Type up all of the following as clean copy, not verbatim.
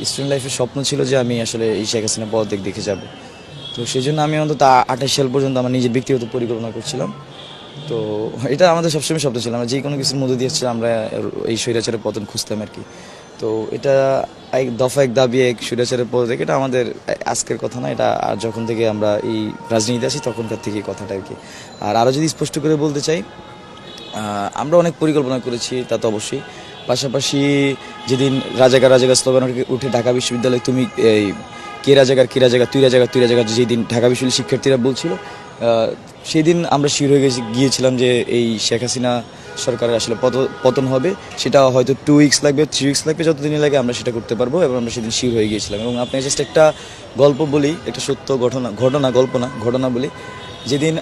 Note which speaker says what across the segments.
Speaker 1: Student লাইফের স্বপ্ন ছিল যে আমি আসলে এই শেখ হাসিনা পদত্যাগ দেখে যাব। তো সেই জন্য আমি অন্তত 28 সাল পর্যন্ত আমার নিজের ব্যক্তিগত পরিকল্পনা করছিলাম। তো এটা আমাদের সবসময় স্বপ্ন ছিল, আমরা যে কোনো কিছুর মধ্যে দিয়েছিলাম, আমরা এই স্বৈরাচারের পতন খুঁজতাম আর কি। তো এটা এক দফা এক দাবি এক স্বৈরাচারের পদত্যাগ, এটা আমাদের আজকের কথা না, এটা যখন থেকে আমরা এই রাজনীতিতে আছি তখনকার থেকে কথা আর কি। আর আরও যদি স্পষ্ট করে বলতে চাই, আমরা অনেক পরিকল্পনা করেছি, তা তো অবশ্যই। পাশাপাশি যেদিন রাজাকার রাজাকার স্লোগান উঠে ঢাকা বিশ্ববিদ্যালয়ে তুমি এই কে রাজাকার কে রাজাকার তুই রাজাকার তুই রাজাকার, যেদিন ঢাকা বিশ্ববিদ্যালয়ের শিক্ষার্থীরা বলছিল, সেদিন আমরা শিওর হয়ে গিয়েছিলাম যে এই শেখ হাসিনা সরকারের আসলে পতন হবে। সেটা হয়তো 2 উইকস লাগবে 3 উইকস লাগবে, যতদিনই লাগে আমরা সেটা করতে পারবো, এবং আমরা সেদিন শিওর হয়ে গিয়েছিলাম। এবং আপনি জাস্ট একটা গল্প বলি, একটা সত্য ঘটনা বলি। যেদিন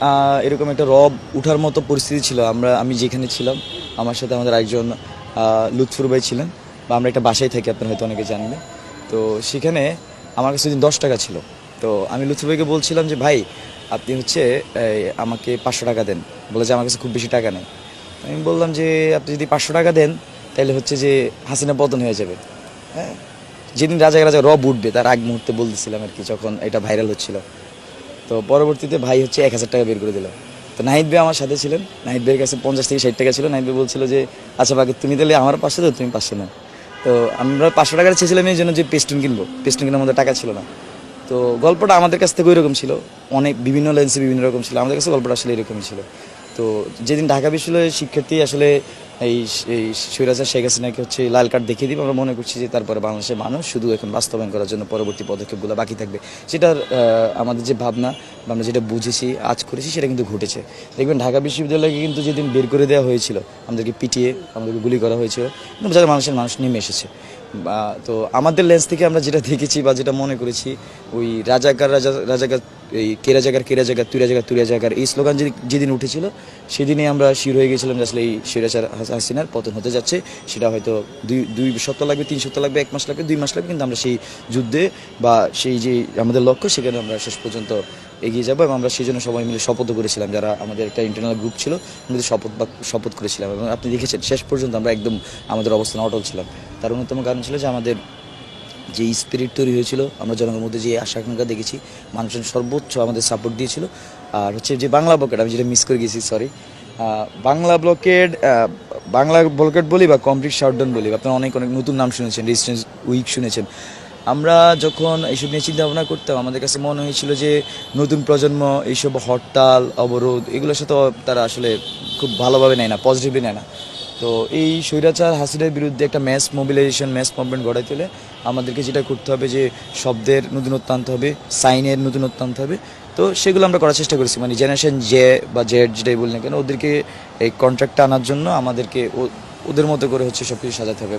Speaker 1: এরকম একটা রব উঠার মতো পরিস্থিতি ছিল, আমি যেখানে ছিলাম, আমার সাথে আমাদের একজন লুৎফুর ভাই ছিলেন, বা আমরা একটা বাসায় থাকি, আপনারা হয়তো অনেকে জানবেন। তো সেখানে আমার কাছে দিন 10 টাকা ছিল। তো আমি লুৎফুর ভাইকে বলছিলাম যে ভাই আপনি আমাকে 500 টাকা দেন। বলে যে আমার কাছে খুব বেশি টাকা নেই। আমি বললাম যে আপনি যদি 500 টাকা দেন তাহলে যে হাসিনা পতন হয়ে যাবে। হ্যাঁ, যেদিন রাজা রাজা রব উঠবে তার আগ মুহূর্তে বলতেছিলাম আর কি, যখন এটা ভাইরাল হচ্ছিল। তো পরবর্তীতে ভাই 1000 টাকা বের করে দিল। তো নাহিদ ভাই আমার সাথে ছিলেন, নাহিদ ভাইয়ের কাছে 50 থেকে 60 টাকা ছিল। নাহিদ ভাই বলছিল যে আচ্ছা বাকি তুমি তাহলে আমার 500 দাও, তুমি 500 নাও। তো আমরা 500 টাকা চেয়েছিলাম এই জন্য যে পেস্টুন কিনবো, পেস্টুন কেনার মধ্যে টাকা ছিল না। তো গল্পটা আমাদের কাছ থেকে ওই রকম ছিল, অনেক বিভিন্ন লেন্সে বিভিন্ন রকম ছিল, আমাদের কাছে গল্পটা আসলে এরকমই ছিল। তো যেদিন ঢাকা বিশ্ববিদ্যালয়ের শিক্ষার্থী আসলে এই এই স্বৈরাচার শেখ হাসিনাকে লাল কার্ড দেখিয়ে দিব, আমরা মনে করছি যে তারপরে বাংলাদেশের মানুষ শুধু এখন বাস্তবায়ন করার জন্য পরবর্তী পদক্ষেপগুলো বাকি থাকবে। সেটার আমাদের যে ভাবনা বা আমরা যেটা বুঝেছি আজ করেছি সেটা কিন্তু ঘটেছে। দেখবেন ঢাকা বিশ্ববিদ্যালয়কে কিন্তু যেদিন বের করে দেওয়া হয়েছিল, আমাদেরকে পিটিয়ে আমাদেরকে গুলি করা হয়েছিল, কিন্তু যারা মানুষ নেমে এসেছে। তো আমাদের লেন্স থেকে আমরা যেটা দেখেছি বা যেটা মনে করেছি, ওই রাজাকার এই কে রাজাকার তুই রাজাকার এই স্লোগান যেদিন উঠেছিল সেদিনই আমরা শিওর হয়ে গেছিলাম যে আসলে এই স্বৈরাচার হাসিনার পতন হতে যাচ্ছে। সেটা হয়তো দুই সপ্তাহ লাগবে, 3 সপ্তাহ লাগবে, 1 মাস লাগবে, 2 মাস লাগবে, কিন্তু আমরা সেই যুদ্ধে বা সেই যে আমাদের লক্ষ্য সেখানে আমরা শেষ পর্যন্ত এগিয়ে যাবো। এবং আমরা সেই জন্য সবাই মিলে শপথও করেছিলাম, যারা আমাদের একটা ইন্টারনাল গ্রুপ ছিল, আমাদের শপথ করেছিলাম। এবং আপনি দেখেছেন শেষ পর্যন্ত আমরা একদম আমাদের অবস্থান অটল ছিলাম। তার অন্যতম কারণ ছিল যে আমাদের যে স্পিরিট তৈরি হয়েছিল, আমরা জনগণের মধ্যে যে আশা আকাঙ্ক্ষা দেখেছি, মানুষজন সর্বোচ্চ আমাদের সাপোর্ট দিয়েছিল। আর যে বাংলা ব্লকেড, আমি যেটা মিস করে গেছি, সরি, বাংলা ব্লকেড বলি বা কমপ্লিট শাটডাউন বলি, আপনারা অনেক নতুন নাম শুনেছেন, রেজিস্ট্যান্স উইক শুনেছেন। আমরা যখন এইসব নিয়ে চিন্তা ভাবনা করতাম, আমাদের কাছে মনে হয়েছিল যে নতুন প্রজন্ম এইসব হরতাল অবরোধ এগুলোর সাথে তারা আসলে খুব ভালোভাবে নেয় না, পজিটিভলি নেয় না। তো এই স্বৈরাচার হাসিনার বিরুদ্ধে একটা ম্যাস মোবিলাইজেশন, ম্যাস মুভমেন্ট গড়াইতে হলে আমাদেরকে যেটা করতে হবে যে শব্দের নতুনত্ব আনতে হবে, সাইনের নতুনত্ব আনতে হবে। তো সেগুলো আমরা করার চেষ্টা করেছি, মানে জেনারেশন জে বা জেড যেটাই বলি না কেন, ওদেরকে এই কন্ট্রাক্টটা আনার জন্য আমাদেরকে ওদের মতো করে সব কিছু সাজাতে হবে।